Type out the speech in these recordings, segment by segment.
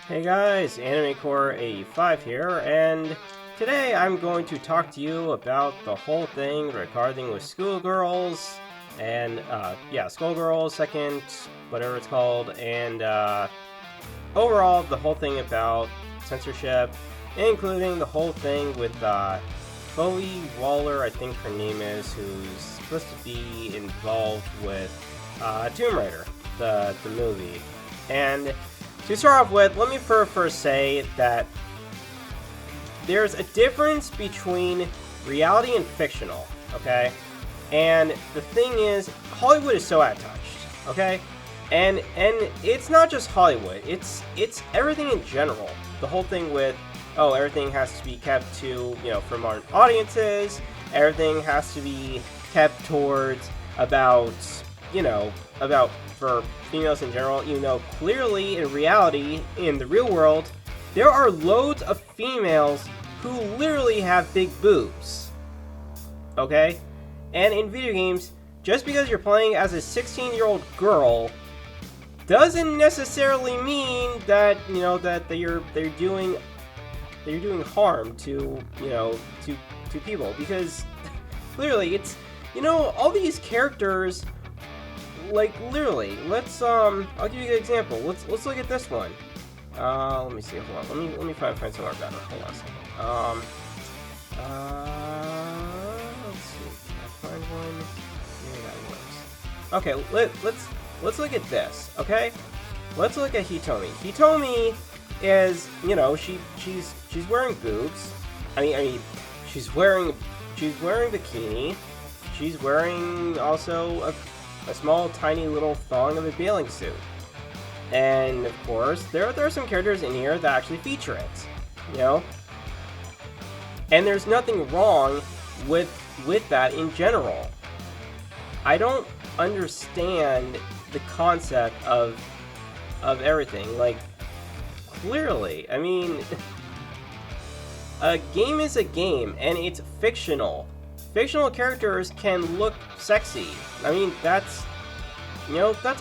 Hey guys, Anime Core 85 here, and today I'm going to talk to you about the whole thing regarding with schoolgirls, and schoolgirls, second, whatever it's called, and overall the whole thing about censorship, including the whole thing with Chloe Waller, I think her name is, who's supposed to be involved with Tomb Raider, the movie, and to start off with, let me first say that there's a difference between reality and fictional, okay? And the thing is, Hollywood is so out of touch, okay? And it's not just Hollywood, it's everything in general. The whole thing with, oh, everything has to be kept to, for modern audiences, everything has to be kept towards about for females in general, even though clearly in reality, in the real world, there are loads of females who literally have big boobs. Okay? And in video games, just because you're playing as a 16-year-old girl doesn't necessarily mean that, that they're doing harm to people, because clearly it's, all these characters, like, literally, let's, I'll give you an example. Let's look at this one. Let me see, hold on, let me find somewhere better. Hold on a second. Let's see, can I find one? Maybe that works. Okay, let's look at this, okay? Let's look at Hitomi. Hitomi is, she's wearing boobs. I mean, she's wearing bikini. She's wearing also a small, tiny little thong of a bathing suit. And, of course, there are some characters in here that actually feature it, And there's nothing wrong with that in general. I don't understand the concept of everything. Like, clearly, I mean, a game is a game, and it's fictional. Fictional characters can look sexy. I mean, that's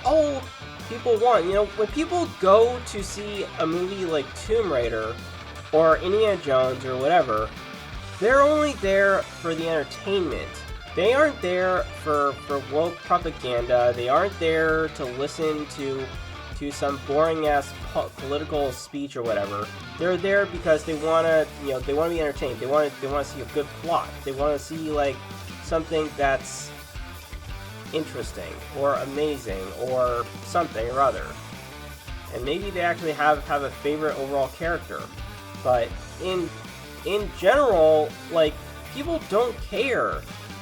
all people want. When people go to see a movie like Tomb Raider or Indiana Jones or whatever, they're only there for the entertainment. They aren't there for woke propaganda. They aren't there to listen to some boring-ass political speech or whatever. They're there because they wanna, they wanna be entertained. They wanna see a good plot. They wanna see, like, something that's interesting or amazing or something or other. And maybe they actually have a favorite overall character. But in general, like, people don't care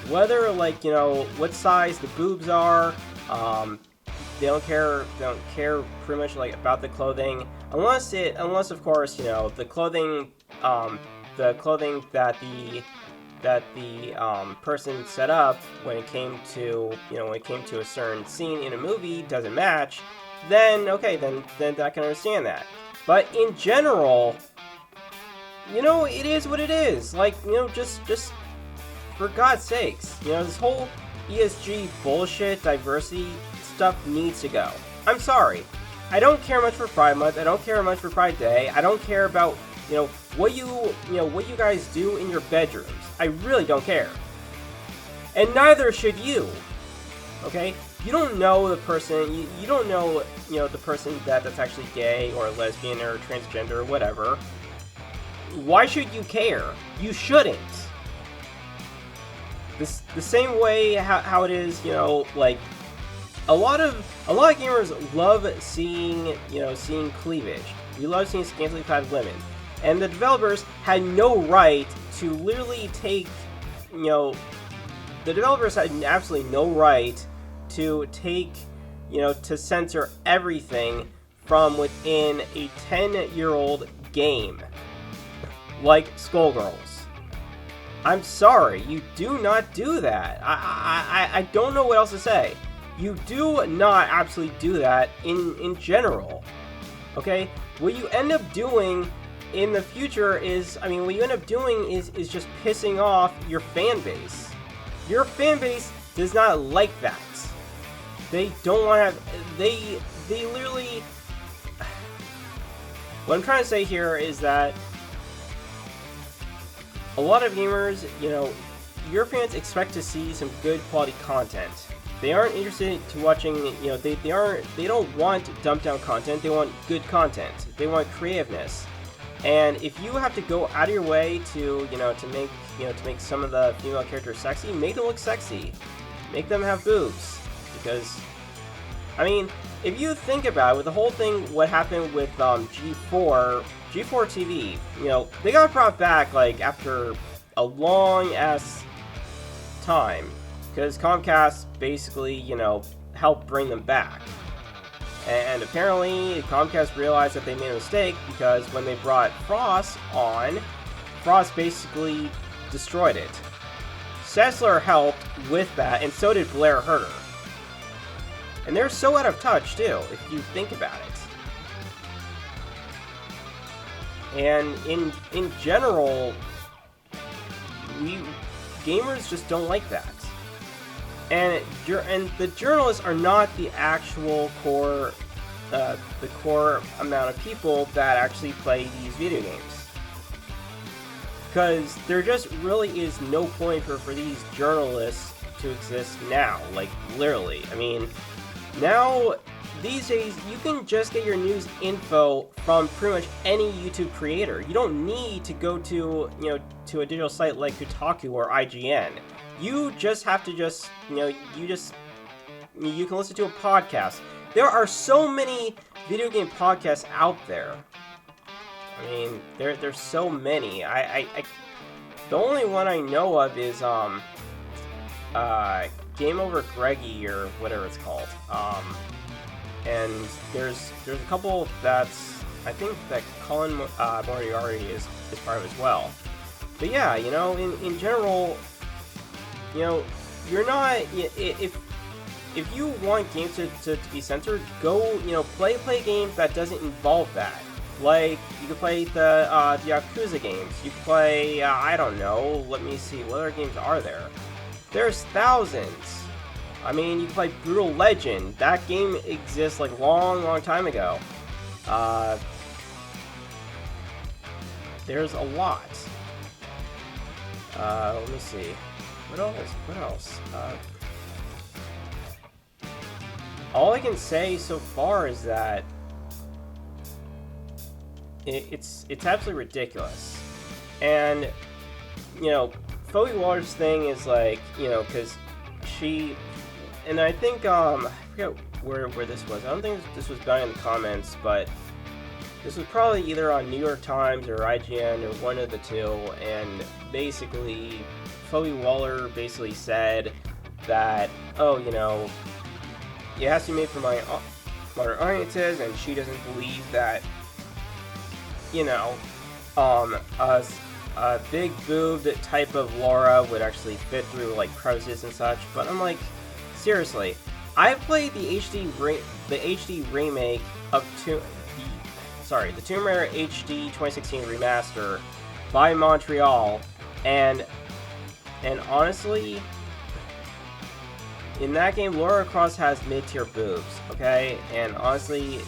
whether, like, what size the boobs are. They don't care pretty much, like, about the clothing, unless of course, the clothing that the person set up when it came to a certain scene in a movie doesn't match, then okay, then I can understand that. But in general, it is what it is. Like, just for God's sakes, this whole ESG bullshit, diversity stuff needs to go. I'm sorry. I don't care much for Pride Month. I don't care much for Pride Day. I don't care about, what you guys do in your bedrooms. I really don't care. And neither should you. Okay? You don't know the person, you don't know, the person that's actually gay or lesbian or transgender or whatever. Why should you care? You shouldn't. The same way how it is, like, a lot of gamers love seeing cleavage. We love seeing scantily clad women, and the developers had no right to literally take, the developers had absolutely no right to take, to censor everything from within a 10-year-old game, like Skullgirls. I'm sorry, you do not do that. I don't know what else to say. You do not absolutely do that in general. Okay? What you end up doing in the future is, is just pissing off your fan base. Your fan base does not like that. They don't want to have, they literally, What I'm trying to say here is that a lot of gamers, you know, your fans expect to see some good quality content. They aren't interested to watching, you know, they don't want dumbed down content. They want good content. They want creativeness. And if you have to go out of your way to, to make some of the female characters sexy, make them look sexy. Make them have boobs. Because, I mean, if you think about it, with the whole thing, what happened with G4 TV, you know, they got brought back, like, after a long-ass time. Because Comcast basically, you know, helped bring them back. And apparently, Comcast realized that they made a mistake, because when they brought Frost on, Frost basically destroyed it. Sessler helped with that, and so did Blair Herter. And they're so out of touch, too, if you think about it. And in general, gamers just don't like that. And the journalists are not the actual core, the core amount of people that actually play these video games. Because there just really is no point for these journalists to exist now, like, literally. I mean, now, these days, you can just get your news info from pretty much any YouTube creator. You don't need to go to, you know, to a digital site like Kotaku or IGN. You just have to you can listen to a podcast. There are so many video game podcasts out there. I mean, there's so many. The only one I know of is Game Over Greggy or whatever it's called. And there's a couple that's, I think that Colin Moriarty is part of as well. But yeah, you know, in general, you know, you're not, if you want games to be censored, go, you know, play games that doesn't involve that. Like, you can play the Yakuza games. You can play, I don't know, let me see, what other games are there? There's thousands. I mean, you can play Brutal Legend. That game exists, like, long time ago. There's a lot. Let me see. What else? All I can say so far is that it's absolutely ridiculous. And, you know, Phoebe Waller's thing is like, you know, because she, and I think, I forget where this was. I don't think this was down in the comments, but this was probably either on New York Times or IGN or one of the two, and basically, Phoebe Waller basically said that, oh, you know, it has to be made for modern audiences, and she doesn't believe that, you know, a big boobed type of Laura would actually fit through, like, crevices and such. But I'm like, seriously, I played the HD remake of the Tomb Raider HD 2016 remaster by Montreal, and honestly, in that game, Lara Croft has mid-tier boobs, okay? And honestly,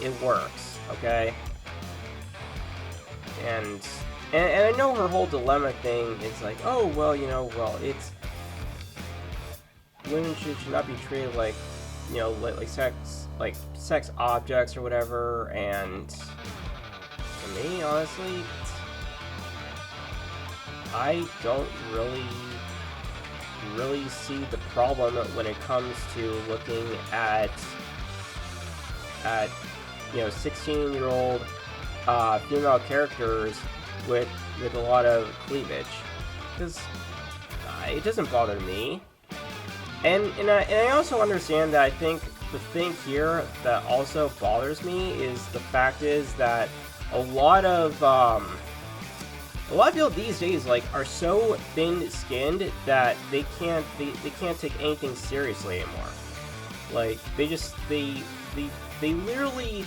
it works, okay? And I know her whole dilemma thing is like, oh, well, you know, well, it's, women should not be treated like, you know, like sex objects or whatever, and to me, honestly, I don't really see the problem when it comes to looking at you know, 16-year-old female characters with a lot of cleavage, because it doesn't bother me. And I also understand that I think the thing here that also bothers me is the fact is that a lot of people these days, like, are so thin-skinned that they can't take anything seriously anymore. Like, they literally,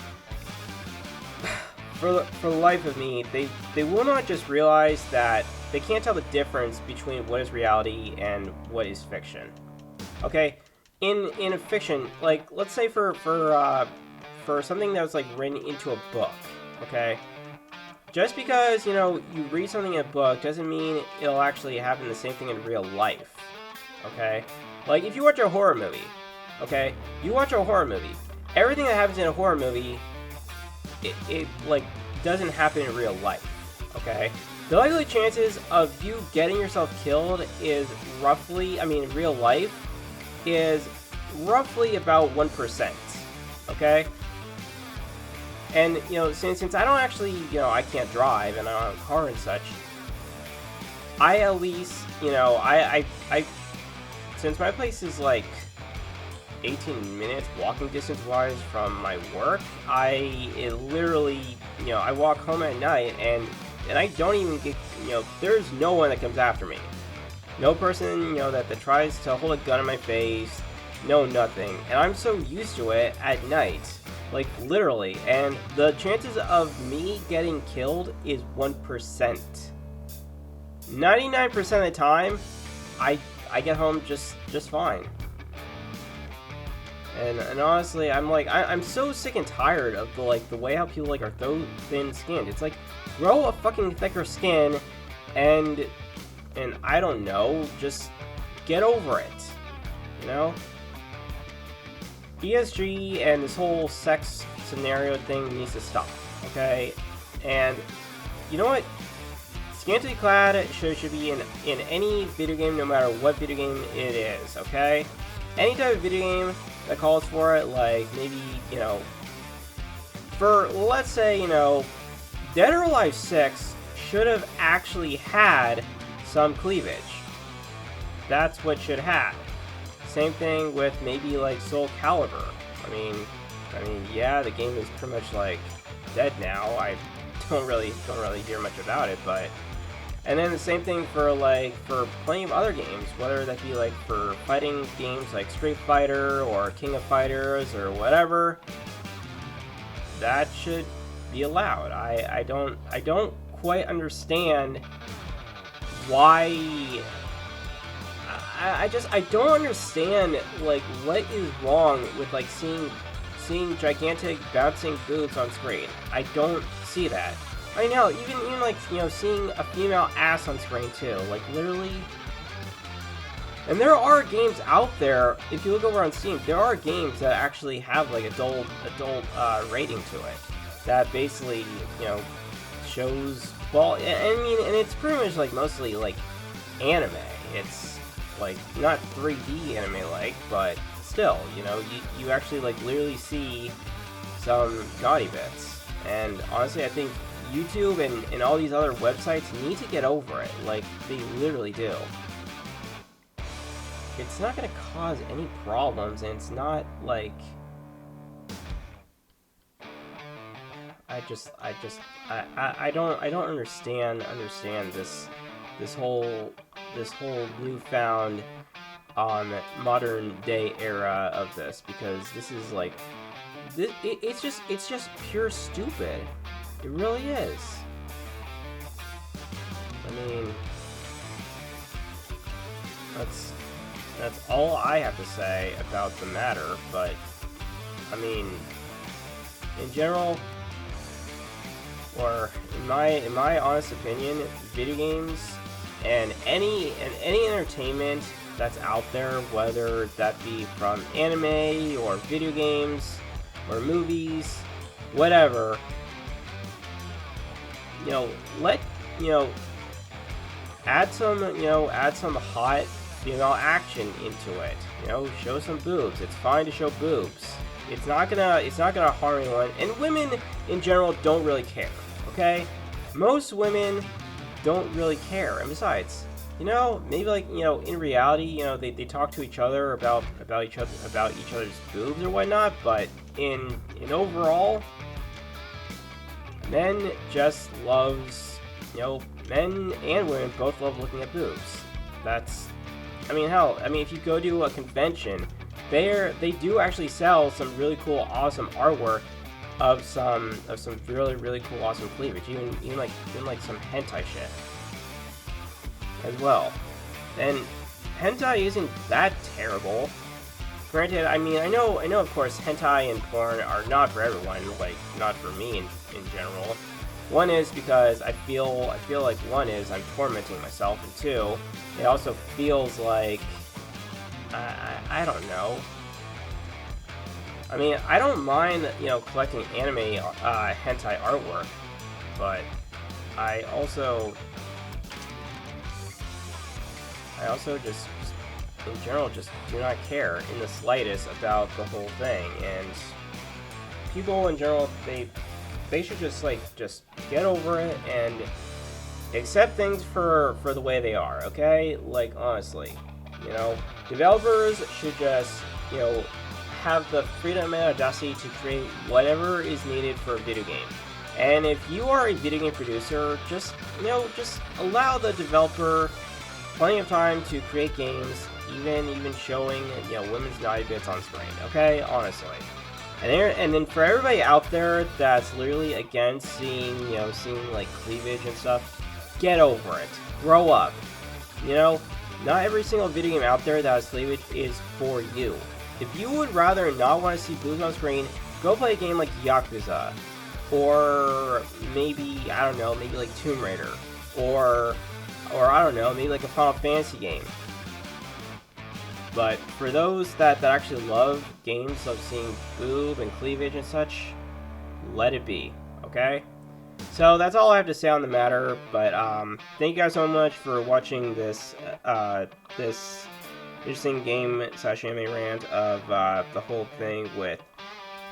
for the life of me, they will not just realize that they can't tell the difference between what is reality and what is fiction. Okay, in a fiction, like, let's say for something that was, like, written into a book, okay? Just because, you know, you read something in a book doesn't mean it'll actually happen the same thing in real life, okay? Like, if you watch a horror movie, okay? You watch a horror movie. Everything that happens in a horror movie, it like, doesn't happen in real life, okay? The likely chances of you getting yourself killed is roughly, I mean, in real life, is roughly about 1%, okay? And, you know, since I don't actually, you know, I can't drive and I don't have a car and such, I at least, you know, I since my place is like 18 minutes walking distance-wise from my work, it literally, you know, I walk home at night and I don't even get, you know, there's no one that comes after me. No person, you know, that tries to hold a gun in my face, no nothing. And I'm so used to it at night, like literally, and the chances of me getting killed is 1%. 99% of the time, I get home just fine. And honestly, I'm so sick and tired of the way how people like are so thin-skinned. It's like, grow a fucking thicker skin, and I don't know, just get over it, you know? ESG and this whole sex scenario thing needs to stop, okay? And you know what? Scantily Clad should be in any video game, no matter what video game it is, okay? Any type of video game that calls for it, like maybe, you know, for, let's say, you know, Dead or Alive 6 should have actually had some cleavage. That's what should have. Same thing with maybe like Soul Calibur. I mean, yeah, the game is pretty much like dead now. I don't really hear much about it, but. And then the same thing for plenty of other games, whether that be like for fighting games like Street Fighter or King of Fighters or whatever. That should be allowed. I don't quite understand why. I don't understand like what is wrong with like seeing gigantic bouncing boobs on screen. I don't see that. I know, even like, you know, seeing a female ass on screen too, like literally. And there are games out there, if you look over on Steam, there are games that actually have like adult rating to it, that basically, you know, shows, well, I mean, and it's pretty much like mostly like anime. It's like not 3D anime like, but still, you know, you actually like literally see some naughty bits. And honestly, I think YouTube and all these other websites need to get over it, like they literally do. It's not gonna cause any problems, and it's not like I don't understand this whole newfound modern day era of this, because this is like it's just pure stupid. It really is. I mean, that's all I have to say about the matter, but I mean, in general, or in my honest opinion, video games and any entertainment that's out there, whether that be from anime or video games or movies, whatever, you know, add some hot female action into it. You know, show some boobs. It's fine to show boobs. It's not gonna harm anyone. And women in general don't really care. Okay, most women don't really care. And besides, you know, maybe like, you know, in reality, you know, they talk to each other about each other's boobs or whatnot. But in overall, men just loves, you know, men and women both love looking at boobs. That's, I mean, hell, I mean, if you go to a convention, they do actually sell some really cool, awesome artwork of some really, really cool, awesome cleavage, even like some hentai shit as well. And hentai isn't that terrible. Granted, I mean, I know, of course, hentai and porn are not for everyone, like, not for me in general. One is because I feel like, one is I'm tormenting myself, and two, it also feels like, I don't know. I mean, I don't mind, you know, collecting anime, hentai artwork, but I also just in general just do not care in the slightest about the whole thing, and people in general, they should just get over it and accept things for the way they are, okay? Like, honestly, you know, developers should just, you know, have the freedom and audacity to create whatever is needed for a video game. And if you are a video game producer, just, you know, just allow the developer plenty of time to create games, even showing, you know, women's naughty bits on screen, okay? Honestly. And then for everybody out there that's literally against seeing like cleavage and stuff, get over it. Grow up. You know, not every single video game out there that has cleavage is for you. If you would rather not want to see boobs on screen, go play a game like Yakuza. Or maybe, I don't know, maybe like Tomb Raider. Or I don't know, maybe like a Final Fantasy game. But for those that actually love games of seeing boob and cleavage and such, let it be, okay? So that's all I have to say on the matter, but thank you guys so much for watching this this interesting game/anime rant of the whole thing with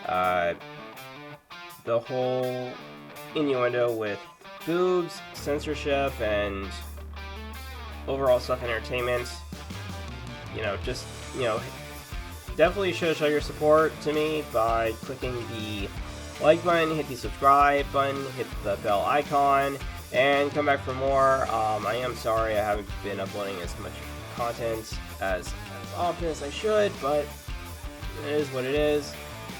the whole innuendo with boobs, censorship, and overall stuff in entertainment. You know, just, you know, definitely show your support to me by clicking the like button, hit the subscribe button, hit the bell icon, and come back for more. I am sorry I haven't been uploading as much content as often as I should, but it is what it is,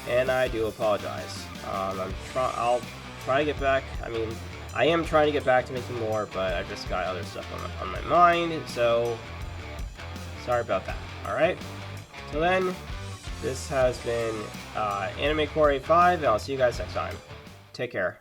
and I do apologize. I'll try to get back. I mean, I am trying to get back to making more, but I've just got other stuff on my mind, so sorry about that. Alright? Till then, this has been Anime Core 85, and I'll see you guys next time. Take care.